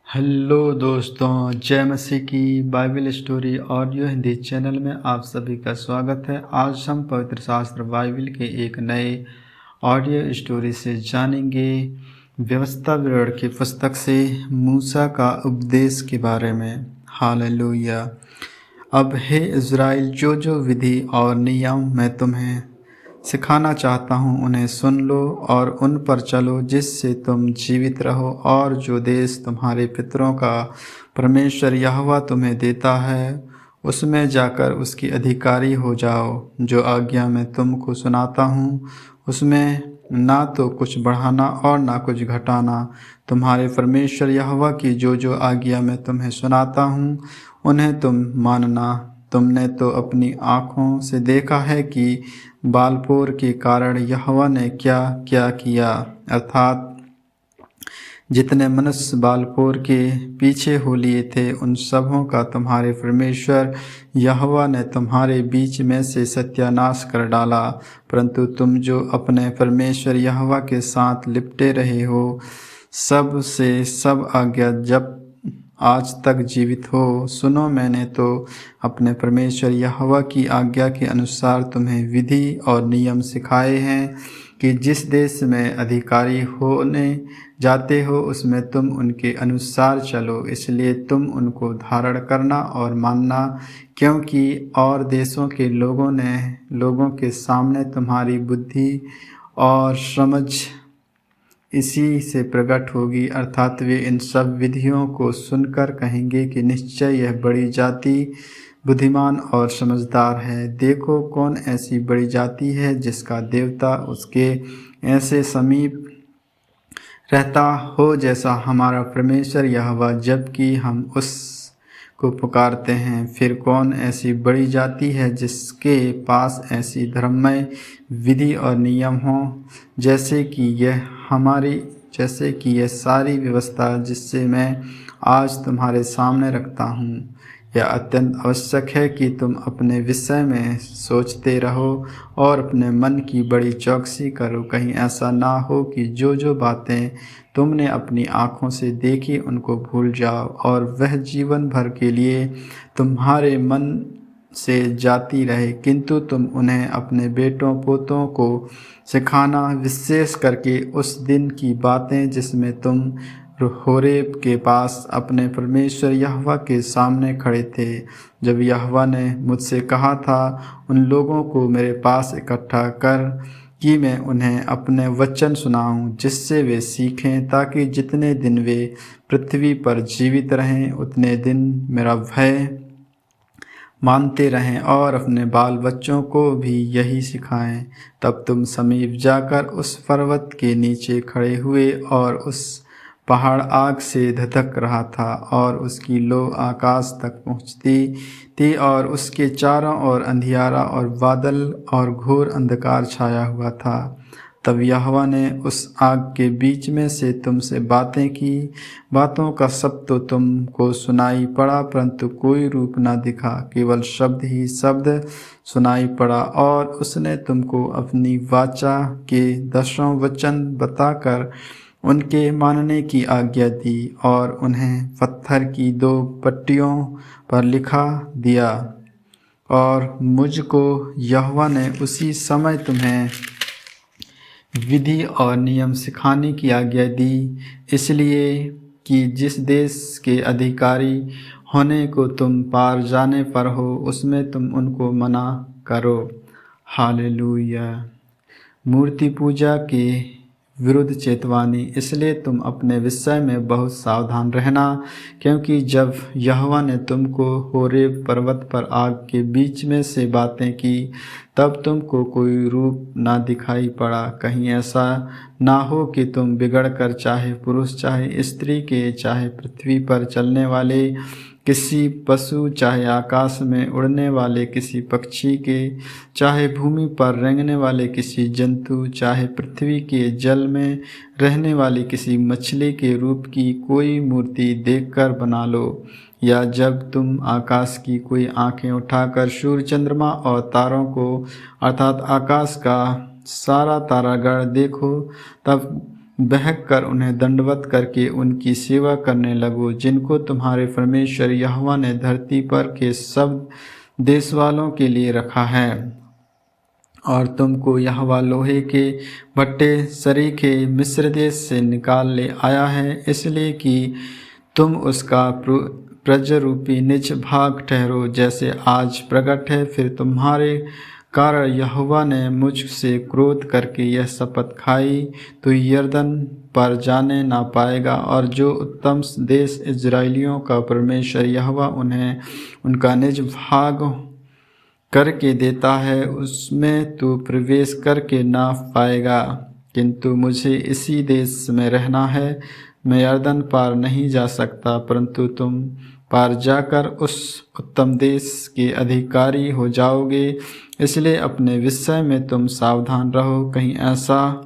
Hello दोस्तों, जय मसीह की Bible story audio Hindi channel में आप सभी का स्वागत है। आज हम पवित्र शास्त्र बाइबल के एक नए ऑडियो स्टोरी से जानेंगे व्यवस्था विवरण की पुस्तक से मूसा का उपदेश के बारे में। हालेलुया। अब हे इज़राइल, जो जो विधि और नियम मैं तुम्हें सिखाना चाहता हूँ उन्हें सुन लो और उन पर चलो, जिससे तुम जीवित रहो और जो देश तुम्हारे पितरों का परमेश्वर यहोवा तुम्हें देता है उसमें जाकर उसकी अधिकारी हो जाओ। जो आज्ञा मैं तुमको सुनाता हूँ उसमें ना तो कुछ बढ़ाना और ना कुछ घटाना। तुम्हारे परमेश्वर यहोवा की जो जो आज्ञा मैं तुम्हें सुनाता हूँ उन्हें तुम मानना। तुमने तो अपनी आँखों से देखा है कि बालपोर के कारण यहोवा ने क्या क्या किया, अर्थात जितने मनुष्य बालपोर के पीछे हो लिए थे उन सबों का तुम्हारे परमेश्वर यहोवा ने तुम्हारे बीच में से सत्यानाश कर डाला। परंतु तुम जो अपने परमेश्वर यहोवा के साथ लिपटे रहे हो, सब से सब आज्ञा जब आज तक जीवित हो, सुनो, मैंने तो अपने परमेश्वर यहोवा की आज्ञा के अनुसार तुम्हें विधि और नियम सिखाए हैं कि जिस देश में अधिकारी होने जाते हो उसमें तुम उनके अनुसार चलो। इसलिए तुम उनको धारण करना और मानना, क्योंकि और देशों के लोगों के सामने तुम्हारी बुद्धि और समझ इसी से प्रकट होगी, अर्थात वे इन सब विधियों को सुनकर कहेंगे कि निश्चय यह बड़ी जाति बुद्धिमान और समझदार है। देखो, कौन ऐसी बड़ी जाति है जिसका देवता उसके ऐसे समीप रहता हो जैसा हमारा परमेश्वर यहोवा, जबकि हम उसको पुकारते हैं। फिर कौन ऐसी बड़ी जाति है जिसके पास ऐसी धर्ममय विधि और नियम हो, जैसे कि यह सारी व्यवस्था जिससे मैं आज तुम्हारे सामने रखता हूँ। यह अत्यंत आवश्यक है कि तुम अपने विषय में सोचते रहो और अपने मन की बड़ी चौकसी करो, कहीं ऐसा ना हो कि जो जो बातें तुमने अपनी आँखों से देखी उनको भूल जाओ और वह जीवन भर के लिए तुम्हारे मन से जाती रहे, किंतु तुम उन्हें अपने बेटों पोतों को सिखाना, विशेष करके उस दिन की बातें जिसमें तुम होरेब के पास अपने परमेश्वर यहोवा के सामने खड़े थे, जब यहोवा ने मुझसे कहा था, उन लोगों को मेरे पास इकट्ठा कर कि मैं उन्हें अपने वचन सुनाऊं, जिससे वे सीखें, ताकि जितने दिन वे पृथ्वी पर जीवित रहें उतने दिन मेरा भय मानते रहें और अपने बाल बच्चों को भी यही सिखाएं। तब तुम समीप जाकर उस पर्वत के नीचे खड़े हुए और उस पहाड़ आग से धधक रहा था और उसकी लो आकाश तक पहुँचती थी और उसके चारों ओर अंधियारा और बादल और घोर अंधकार छाया हुआ था। तब यहोवा ने उस आग के बीच में से तुमसे बातें की। बातों का सब तो तुमको सुनाई पड़ा, परंतु कोई रूप न दिखा, केवल शब्द ही शब्द सुनाई पड़ा। और उसने तुमको अपनी वाचा के 10 वचन बताकर उनके मानने की आज्ञा दी और उन्हें पत्थर की 2 पट्टियों पर लिखा दिया। और मुझको यहोवा ने उसी समय तुम्हें विधि और नियम सिखाने की आज्ञा दी, इसलिए कि जिस देश के अधिकारी होने को तुम पार जाने पर हो उसमें तुम उनको मना करो। हालेलुया। मूर्ति पूजा के विरुद्ध चेतावनी। इसलिए तुम अपने विषय में बहुत सावधान रहना, क्योंकि जब यहोवा ने तुमको होरेब पर्वत पर आग के बीच में से बातें की तब तुमको कोई रूप ना दिखाई पड़ा, कहीं ऐसा ना हो कि तुम बिगड़कर चाहे पुरुष चाहे स्त्री के, चाहे पृथ्वी पर चलने वाले किसी पशु, चाहे आकाश में उड़ने वाले किसी पक्षी के, चाहे भूमि पर रेंगने वाले किसी जंतु, चाहे पृथ्वी के जल में रहने वाली किसी मछली के रूप की कोई मूर्ति देखकर बना लो। या जब तुम आकाश की कोई आँखें उठाकर सूर्य, चंद्रमा और तारों को, अर्थात आकाश का सारा तारागण देखो, तब बहक कर उन्हें दंडवत करके उनकी सेवा करने लगो, जिनको तुम्हारे परमेश्वर यहोवा ने धरती पर के सब देश वालों के लिए रखा है। और तुमको यहोवा लोहे के भट्टे सरीखे मिस्र देश से निकाल ले आया है, इसलिए कि तुम उसका प्रज रूपी निज भाग ठहरो, जैसे आज प्रकट है। फिर तुम्हारे कारण यहोवा ने मुझसे क्रोध करके यह शपथ खाई, तू यरदन पर जाने ना पाएगा, और जो उत्तम देश इजराइलियों का परमेश्वर यहोवा उन्हें उनका निज भाग करके देता है, उसमें तू प्रवेश करके ना पाएगा। किंतु मुझे इसी देश में रहना है, मैं यरदन पार नहीं जा सकता, परंतु तुम पार जाकर उस उत्तम देश के अधिकारी हो जाओगे। इसलिए अपने विषय में तुम सावधान रहो, कहीं ऐसा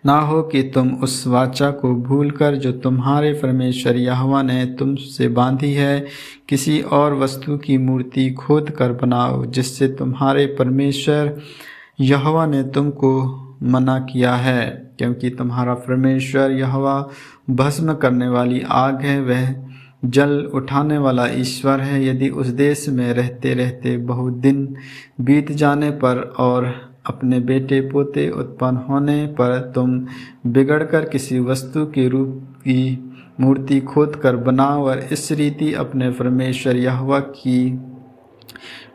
ना हो कि तुम उस वाचा को भूलकर जो तुम्हारे परमेश्वर यहोवा ने तुमसे बांधी है, किसी और वस्तु की मूर्ति खोद कर बनाओ, जिससे तुम्हारे परमेश्वर यहोवा ने तुमको मना किया है। क्योंकि तुम्हारा परमेश्वर यहोवा भस्म करने वाली आग है, वह जल उठाने वाला ईश्वर है। यदि उस देश में रहते रहते बहुत दिन बीत जाने पर और अपने बेटे पोते उत्पन्न होने पर तुम बिगड़कर किसी वस्तु के रूप की मूर्ति खोद कर बनाओ और इस रीति अपने परमेश्वर यहोवा की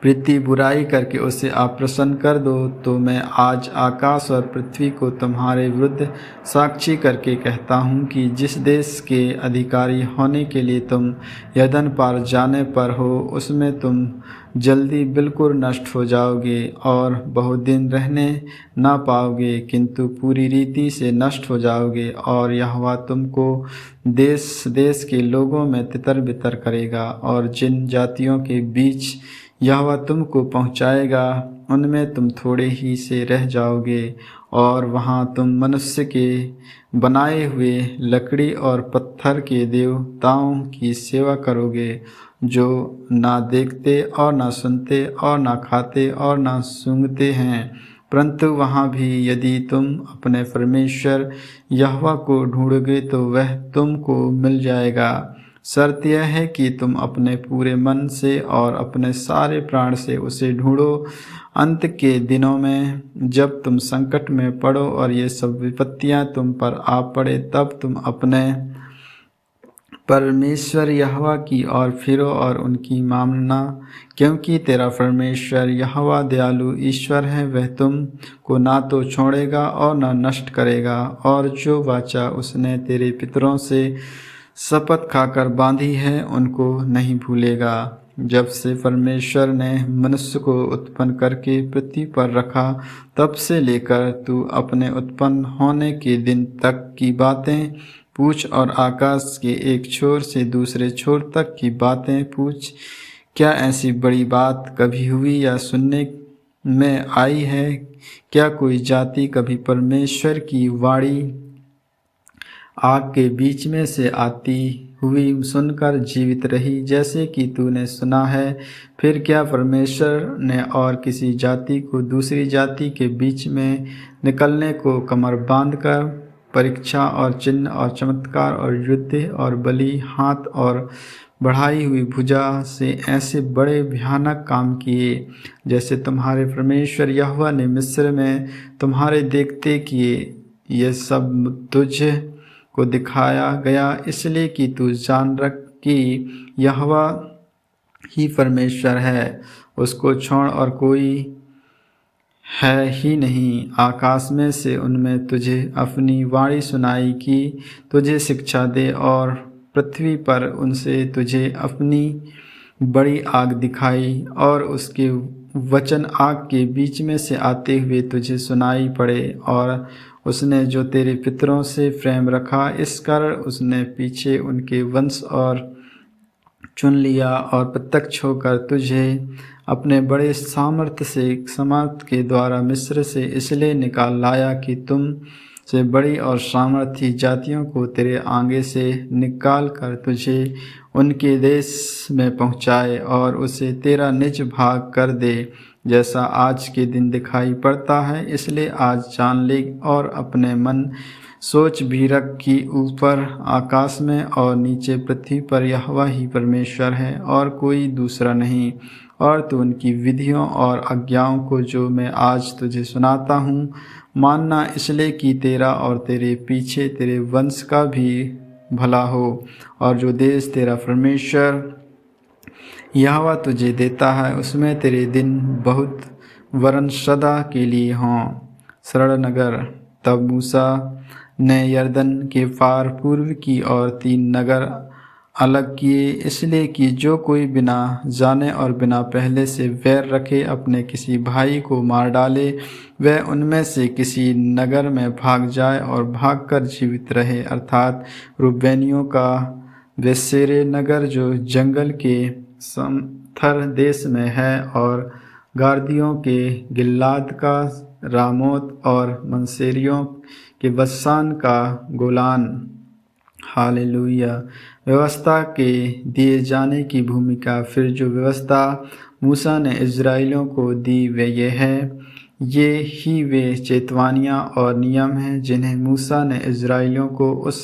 प्रीति बुराई करके उसे अप्रसन्न कर दो, तो मैं आज आकाश और पृथ्वी को तुम्हारे विरुद्ध साक्षी करके कहता हूँ कि जिस देश के अधिकारी होने के लिए तुम यरदन पार जाने पर हो, उसमें तुम जल्दी बिल्कुल नष्ट हो जाओगे और बहुत दिन रहने ना पाओगे, किंतु पूरी रीति से नष्ट हो जाओगे। और यहोवा तुमको देश देश के लोगों में तितर बितर करेगा, और जिन जातियों के बीच यहोवा तुमको पहुँचाएगा, उनमें तुम थोड़े ही से रह जाओगे, और वहाँ तुम मनुष्य के बनाए हुए लकड़ी और पत्थर के देवताओं की सेवा करोगे, जो ना देखते और ना सुनते और ना खाते और ना सूंघते हैं। परंतु वहाँ भी यदि तुम अपने परमेश्वर यहोवा को ढूंढोगे तो वह तुमको मिल जाएगा। शर्त यह है कि तुम अपने पूरे मन से और अपने सारे प्राण से उसे ढूंढो। अंत के दिनों में जब तुम संकट में पड़ो और ये सब विपत्तियां तुम पर आ पड़े, तब तुम अपने परमेश्वर यहोवा की ओर फिरो और उनकी मानना, क्योंकि तेरा परमेश्वर यहोवा दयालु ईश्वर है, वह तुम को ना तो छोड़ेगा और ना नष्ट करेगा। और जो वाचा उसने तेरे पितरों से शपथ खाकर बांधी है, उनको नहीं भूलेगा। जब से परमेश्वर ने मनुष्य को उत्पन्न करके पृथ्वी पर रखा, तब से लेकर तू अपने उत्पन्न होने के दिन तक की बातें पूछ और आकाश के एक छोर से दूसरे छोर तक की बातें पूछ। क्या ऐसी बड़ी बात कभी हुई या सुनने में आई है? क्या कोई जाति कभी परमेश्वर की वाणी आग के बीच में से आती हुई सुनकर जीवित रही, जैसे कि तूने सुना है? फिर क्या परमेश्वर ने और किसी जाति को दूसरी जाति के बीच में निकलने को कमर बांधकर परीक्षा और चिन्ह और चमत्कार और युद्ध और बलि हाथ और बढ़ाई हुई भुजा से ऐसे बड़े भयानक काम किए, जैसे तुम्हारे परमेश्वर यहोवा ने मिस्र में तुम्हारे देखते किए? ये सब तुझ को दिखाया गया इसलिए कि तू जान रख कि यहोवा ही परमेश्वर है, उसको छोड़ और कोई है ही नहीं। आकाश में से उनमें तुझे अपनी वाणी सुनाई कि तुझे शिक्षा दे, और पृथ्वी पर उनसे तुझे अपनी बड़ी आग दिखाई, और उसके वचन आग के बीच में से आते हुए तुझे सुनाई पड़े। और उसने जो तेरे पितरों से प्रेम रखा, इस कारण उसने पीछे उनके वंश और चुन लिया, और प्रत्यक्ष होकर तुझे अपने बड़े सामर्थ्य के द्वारा मिस्र से इसलिए निकाल लाया कि तुम से बड़ी और सामर्थी जातियों को तेरे आगे से निकाल कर तुझे उनके देश में पहुँचाए और उसे तेरा निज भाग कर दे, जैसा आज के दिन दिखाई पड़ता है। इसलिए आज जान ले और अपने मन सोच भी रख कि ऊपर आकाश में और नीचे पृथ्वी पर यहोवा ही परमेश्वर है और कोई दूसरा नहीं। और तू उनकी विधियों और आज्ञाओं को जो मैं आज तुझे सुनाता हूँ मानना, इसलिए कि तेरा और तेरे पीछे तेरे वंश का भी भला हो। और जो देश तेरा परमेश्वर यहोवा तुझे देता है उसमें तेरे दिन बहुत वरन सदा के लिए हों। सरल नगर। तब मूसा ने यरदन के पार पूर्व की ओर 3 नगर अलग किए, इसलिए कि जो कोई बिना जाने और बिना पहले से वैर रखे अपने किसी भाई को मार डाले, वह उनमें से किसी नगर में भाग जाए और भागकर जीवित रहे, अर्थात रूबेनियों का बेसेरे नगर जो जंगल के समथर देश में है, और गादियों के गिलाद का रामोत, और मनसेरियों के बसान का गोलान। हालेलुया। व्यवस्था के दिए जाने की भूमिका। फिर जो व्यवस्था मूसा ने इज़राइलियों को दी वे ये है, ये ही वे चेतवानियाँ और नियम हैं जिन्हें मूसा ने इज़राइलियों को उस